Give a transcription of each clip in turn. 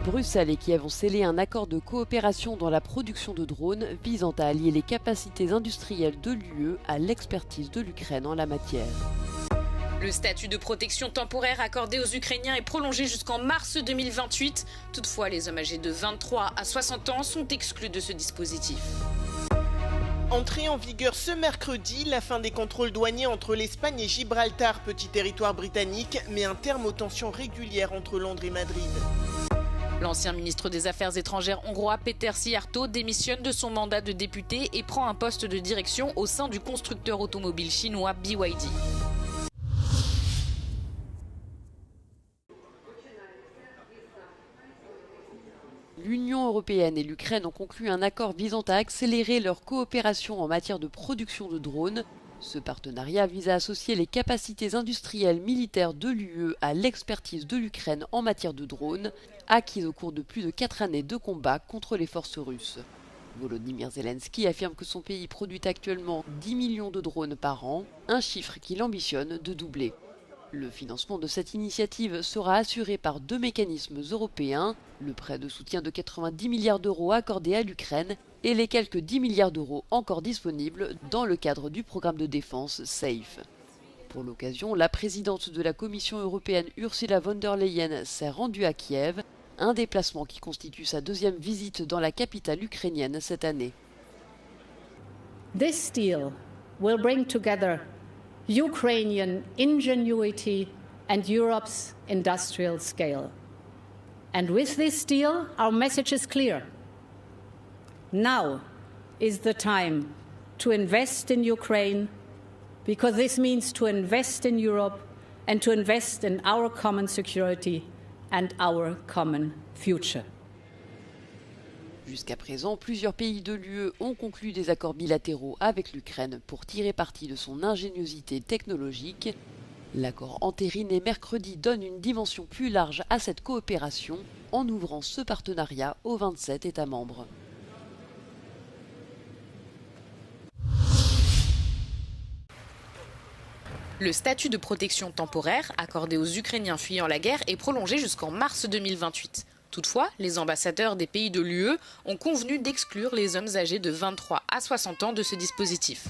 Bruxelles et Kiev ont scellé un accord de coopération dans la production de drones visant à allier les capacités industrielles de l'UE à l'expertise de l'Ukraine en la matière. Le statut de protection temporaire accordé aux Ukrainiens est prolongé jusqu'en mars 2028. Toutefois, les hommes âgés de 23 à 60 ans sont exclus de ce dispositif. Entrée en vigueur ce mercredi, la fin des contrôles douaniers entre l'Espagne et Gibraltar, petit territoire britannique, met un terme aux tensions régulières entre Londres et Madrid. L'ancien ministre des Affaires étrangères hongrois Péter Szijjártó démissionne de son mandat de député et prend un poste de direction au sein du constructeur automobile chinois BYD. L'Union européenne et l'Ukraine ont conclu un accord visant à accélérer leur coopération en matière de production de drones. Ce partenariat vise à associer les capacités industrielles militaires de l'UE à l'expertise de l'Ukraine en matière de drones, acquise au cours de plus de 4 années de combat contre les forces russes. Volodymyr Zelensky affirme que son pays produit actuellement 10 millions de drones par an, un chiffre qu'il ambitionne de doubler. Le financement de cette initiative sera assuré par 2 mécanismes européens, le prêt de soutien de 90 milliards d'euros accordé à l'Ukraine et les quelques 10 milliards d'euros encore disponibles dans le cadre du programme de défense SAFE. Pour l'occasion, la présidente de la Commission européenne Ursula von der Leyen s'est rendue à Kiev, un déplacement qui constitue sa 2e visite dans la capitale ukrainienne cette année. This deal will bring together Ukrainian ingenuity and Europe's industrial scale. And with this deal, our message is clear. Now is the time to invest in Ukraine, because this means to invest in Europe and to invest in our common security and our common future. Jusqu'à présent, plusieurs pays de l'UE ont conclu des accords bilatéraux avec l'Ukraine pour tirer parti de son ingéniosité technologique. L'accord entériné mercredi donne une dimension plus large à cette coopération en ouvrant ce partenariat aux 27 États membres. Le statut de protection temporaire accordé aux Ukrainiens fuyant la guerre est prolongé jusqu'en mars 2028. Toutefois, les ambassadeurs des pays de l'UE ont convenu d'exclure les hommes âgés de 23 à 60 ans de ce dispositif.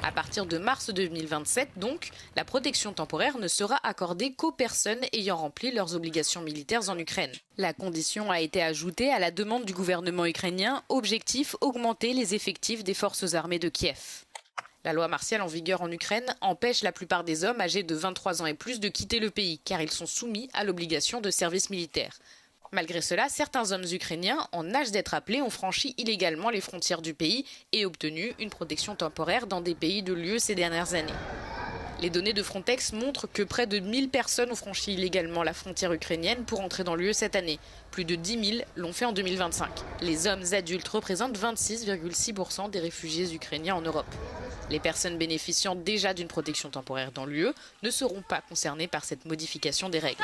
À partir de mars 2027, donc, la protection temporaire ne sera accordée qu'aux personnes ayant rempli leurs obligations militaires en Ukraine. La condition a été ajoutée à la demande du gouvernement ukrainien, objectif augmenter les effectifs des forces armées de Kiev. La loi martiale en vigueur en Ukraine empêche la plupart des hommes âgés de 23 ans et plus de quitter le pays, car ils sont soumis à l'obligation de service militaire. Malgré cela, certains hommes ukrainiens en âge d'être appelés ont franchi illégalement les frontières du pays et obtenu une protection temporaire dans des pays de l'UE ces dernières années. Les données de Frontex montrent que près de 1000 personnes ont franchi illégalement la frontière ukrainienne pour entrer dans l'UE cette année. Plus de 10 000 l'ont fait en 2025. Les hommes adultes représentent 26,6% des réfugiés ukrainiens en Europe. Les personnes bénéficiant déjà d'une protection temporaire dans l'UE ne seront pas concernées par cette modification des règles.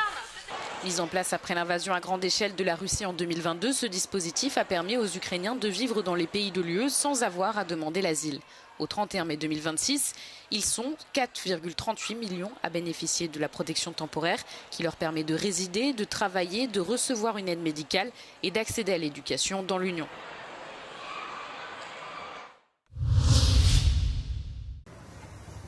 Mis en place après l'invasion à grande échelle de la Russie en 2022, ce dispositif a permis aux Ukrainiens de vivre dans les pays de l'UE sans avoir à demander l'asile. Au 31 mai 2026, ils sont 4,38 millions à bénéficier de la protection temporaire qui leur permet de résider, de travailler, de recevoir une aide médicale et d'accéder à l'éducation dans l'Union.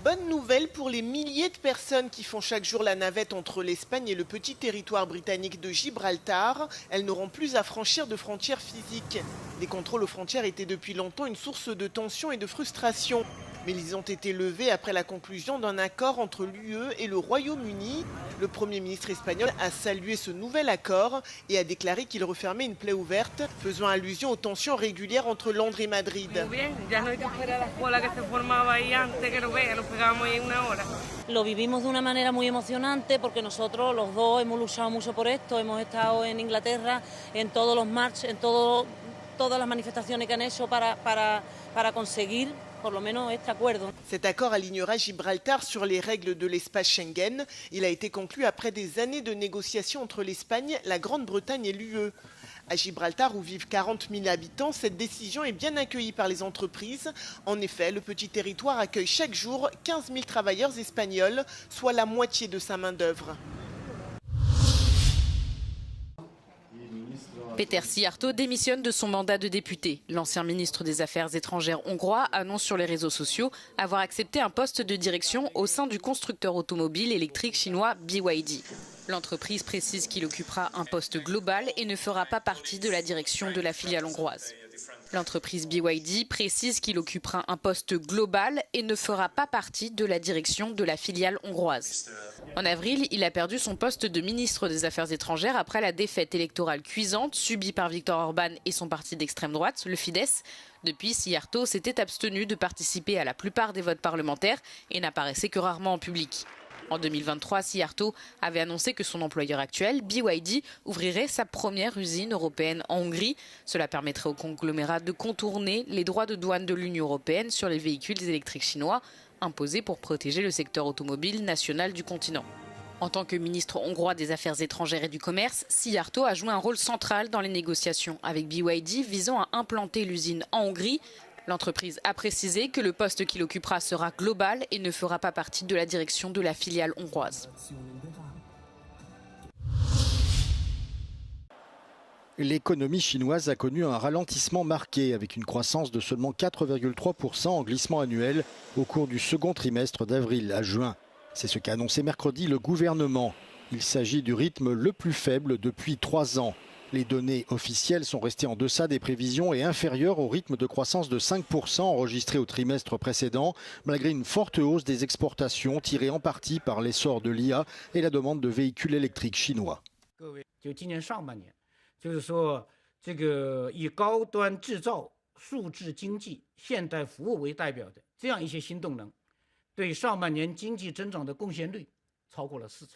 Bonne nouvelle pour les milliers de personnes qui font chaque jour la navette entre l'Espagne et le petit territoire britannique de Gibraltar. Elles n'auront plus à franchir de frontières physiques. Les contrôles aux frontières étaient depuis longtemps une source de tension et de frustration. Mais ils ont été levés après la conclusion d'un accord entre l'UE et le Royaume-Uni. Le Premier ministre espagnol a salué ce nouvel accord et a déclaré qu'il refermait une plaie ouverte, faisant allusion aux tensions régulières entre Londres et Madrid. Lo vivimos de una manera muy emocionante porque nosotros los dos hemos luchado mucho por esto, hemos estado en Inglaterra en todos los marches, en todas las manifestaciones que han hecho para conseguir por lo menos este acuerdo. Cet accord alignera Gibraltar sur les règles de l'espace Schengen. Il a été conclu après des années de négociations entre l'Espagne, la Grande-Bretagne et l'UE. À Gibraltar, où vivent 40 000 habitants, cette décision est bien accueillie par les entreprises. En effet, le petit territoire accueille chaque jour 15 000 travailleurs espagnols, soit la moitié de sa main-d'œuvre. Péter Szijjártó démissionne de son mandat de député. L'ancien ministre des Affaires étrangères hongrois annonce sur les réseaux sociaux avoir accepté un poste de direction au sein du constructeur automobile électrique chinois BYD. L'entreprise précise qu'il occupera un poste global et ne fera pas partie de la direction de la filiale hongroise. L'entreprise BYD précise qu'il occupera un poste global et ne fera pas partie de la direction de la filiale hongroise. En avril, il a perdu son poste de ministre des Affaires étrangères après la défaite électorale cuisante subie par Viktor Orban et son parti d'extrême droite, le Fidesz. Depuis, Szijjártó s'était abstenu de participer à la plupart des votes parlementaires et n'apparaissait que rarement en public. En 2023, Szijjártó avait annoncé que son employeur actuel, BYD, ouvrirait sa première usine européenne en Hongrie. Cela permettrait au conglomérat de contourner les droits de douane de l'Union européenne sur les véhicules électriques chinois, imposés pour protéger le secteur automobile national du continent. En tant que ministre hongrois des Affaires étrangères et du Commerce, Szijjártó a joué un rôle central dans les négociations avec BYD visant à implanter l'usine en Hongrie. L'entreprise a précisé que le poste qu'il occupera sera global et ne fera pas partie de la direction de la filiale hongroise. L'économie chinoise a connu un ralentissement marqué avec une croissance de seulement 4,3% en glissement annuel au cours du second trimestre d'avril à juin. C'est ce qu'a annoncé mercredi le gouvernement. Il s'agit du rythme le plus faible depuis 3 ans. Les données officielles sont restées en deçà des prévisions et inférieures au rythme de croissance de 5% enregistré au trimestre précédent, malgré une forte hausse des exportations tirée en partie par l'essor de l'IA et la demande de véhicules électriques chinois. 就是说，这个以高端制造、数字经济、现代服务为代表的这样一些新动能，对上半年经济增长的贡献率超过了40%。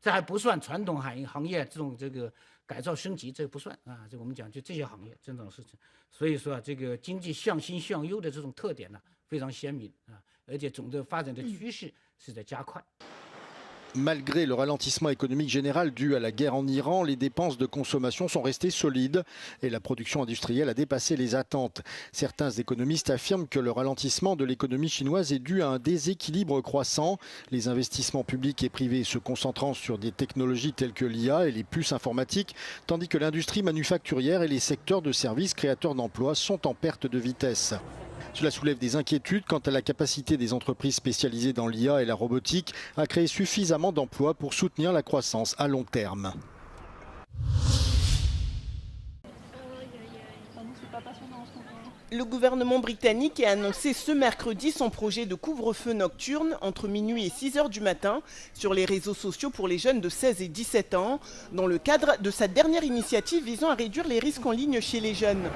这还不算传统行业这个改造升级，这不算啊。这我们讲就这些行业增长40%。所以说啊，这个经济向新向优的这种特点呢，非常鲜明啊，而且总的发展的趋势是在加快。 Malgré le ralentissement économique général dû à la guerre en Iran, les dépenses de consommation sont restées solides et la production industrielle a dépassé les attentes. Certains économistes affirment que le ralentissement de l'économie chinoise est dû à un déséquilibre croissant, les investissements publics et privés se concentrant sur des technologies telles que l'IA et les puces informatiques, tandis que l'industrie manufacturière et les secteurs de services créateurs d'emplois sont en perte de vitesse. Cela soulève des inquiétudes quant à la capacité des entreprises spécialisées dans l'IA et la robotique à créer suffisamment d'emplois pour soutenir la croissance à long terme. Le gouvernement britannique a annoncé ce mercredi son projet de couvre-feu nocturne entre minuit et 6 heures du matin sur les réseaux sociaux pour les jeunes de 16 et 17 ans, dans le cadre de sa dernière initiative visant à réduire les risques en ligne chez les jeunes.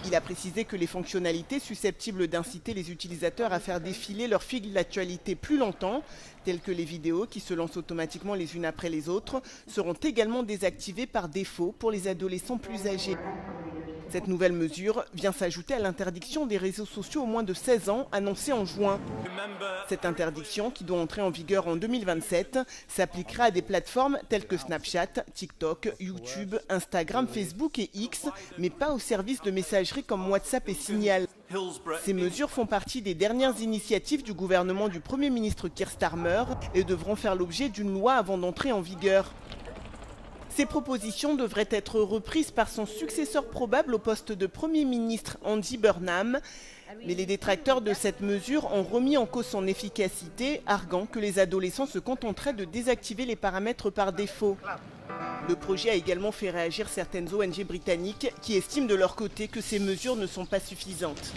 Il a précisé que les fonctionnalités susceptibles d'inciter les utilisateurs à faire défiler leur fil d'actualité plus longtemps, telles que les vidéos qui se lancent automatiquement les unes après les autres, seront également désactivées par défaut pour les adolescents plus âgés. Cette nouvelle mesure vient s'ajouter à l'interdiction des réseaux sociaux aux moins de 16 ans annoncée en juin. Cette interdiction, qui doit entrer en vigueur en 2027, s'appliquera à des plateformes telles que Snapchat, TikTok, YouTube, Instagram, Facebook et X, mais pas aux services de messagerie comme WhatsApp et Signal. Ces mesures font partie des dernières initiatives du gouvernement du Premier ministre Keir Starmer et devront faire l'objet d'une loi avant d'entrer en vigueur. Ces propositions devraient être reprises par son successeur probable au poste de Premier ministre, Andy Burnham. Mais les détracteurs de cette mesure ont remis en cause son efficacité, arguant que les adolescents se contenteraient de désactiver les paramètres par défaut. Le projet a également fait réagir certaines ONG britanniques qui estiment de leur côté que ces mesures ne sont pas suffisantes.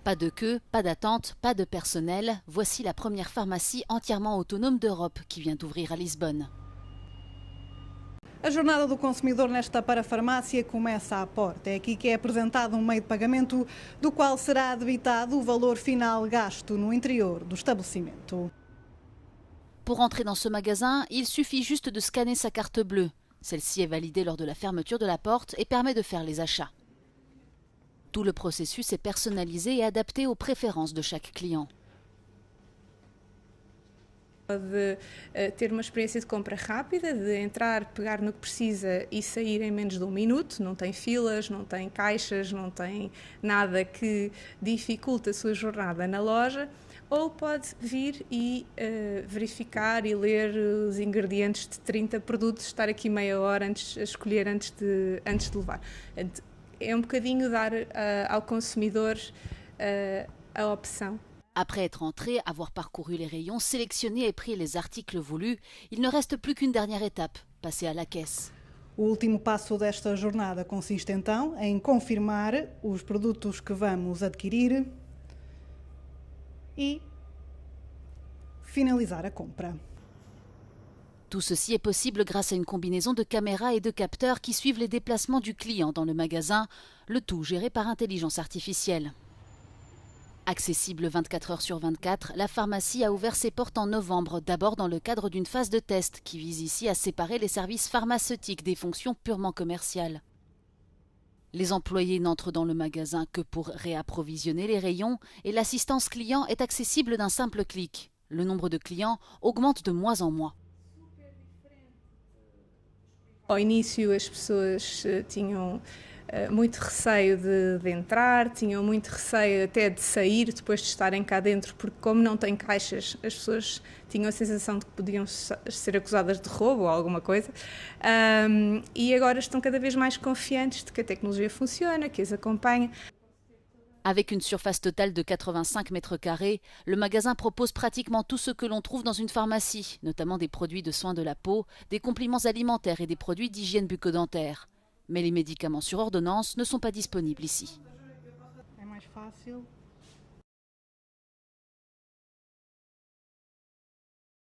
Pas de queue, pas d'attente, pas de personnel. Voici la première pharmacie entièrement autonome d'Europe qui vient d'ouvrir à Lisbonne. A jornada do consumidor nesta parafarmácia começa à porta. É aqui que é apresentado um meio de pagamento do qual será debitado o valor final gasto no interior do estabelecimento. Pour entrer dans ce magasin, il suffit juste de scanner sa carte bleue. Celle-ci est validée lors de la fermeture de la porte et permet de faire les achats. Tout le processus est personnalisé et adapté aux préférences de chaque client. De ter uma experiência de compra rápida, de entrar, pegar no que precisa e sair em menos de 1 minuto, não tem filas, não tem caixas, não tem nada que dificulte a sua jornada na loja. ou pode vir e verificar e ler os ingredientes de 30 produtos, estar aqui meia hora a escolher antes de levar. É bocadinho dar ao consumidor a opção. Après être entré, avoir parcouru les rayons, sélectionné et pris les articles voulus, il ne reste plus qu'une dernière étape, passer à la caisse. O último passo desta jornada consiste então em confirmar os produtos que vamos adquirir e finalizar a compra. Tout ceci est possible grâce à une combinaison de caméras et de capteurs qui suivent les déplacements du client dans le magasin, le tout géré par intelligence artificielle. Accessible 24 heures sur 24, la pharmacie a ouvert ses portes en novembre, d'abord dans le cadre d'une phase de test qui vise ici à séparer les services pharmaceutiques des fonctions purement commerciales. Les employés n'entrent dans le magasin que pour réapprovisionner les rayons et l'assistance client est accessible d'un simple clic. Le nombre de clients augmente de mois en mois. Ao início as pessoas tinham muito receio de entrar, tinham muito receio até de sair depois de estarem cá dentro, porque como não tem caixas, as pessoas tinham a sensação de que podiam ser acusadas de roubo ou alguma coisa, e agora estão cada vez mais confiantes de que a tecnologia funciona, que as acompanha. Avec une surface totale de 85 mètres carrés, le magasin propose pratiquement tout ce que l'on trouve dans une pharmacie, notamment des produits de soins de la peau, des compléments alimentaires et des produits d'hygiène bucco-dentaire. Mais les médicaments sur ordonnance ne sont pas disponibles ici. É mais fácil